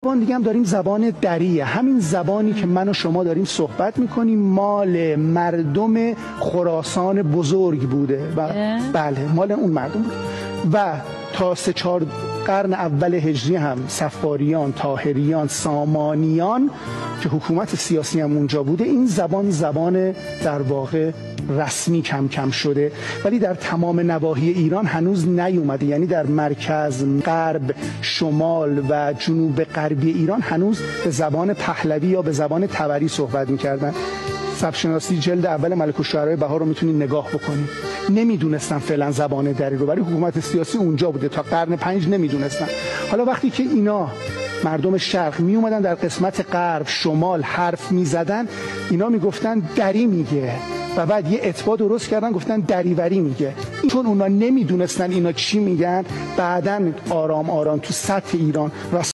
زبان دیگه هم داریم زبان دریه. همین زبانی که من و شما داریم صحبت میکنیم مال مردم خراسان بزرگ بوده بله مال اون مردم بود و تا 3-4 قرن اول هجری هم صفاریان، طاهریان، سامانیان که حکومت سیاسی هم اونجا بوده این زبان در واقع رسمی کم کم شده، ولی در تمام نواحی ایران هنوز نیومده. یعنی در مرکز، غرب، شمال و جنوب غربی ایران هنوز به زبان پهلوی یا به زبان تبری صحبت می‌کردن. سبک‌شناسی جلد اول ملک الشعرای بهار رو میتونید نگاه بکنید. نمیدونستن فعلا زبان دری رو، ولی حکومت سیاسی اونجا بوده تا قرن 5 نمیدونستن. حالا وقتی که اینا مردم شرق می اومدن در قسمت غرب، شمال حرف میزدن، اینا میگفتن دری میگه و بعد یه اتباع درست کردن گفتن دریوری میگه. چون اونا نمیدونستن اینا چی میگن، بعدن آرام آرام تو سطح ایران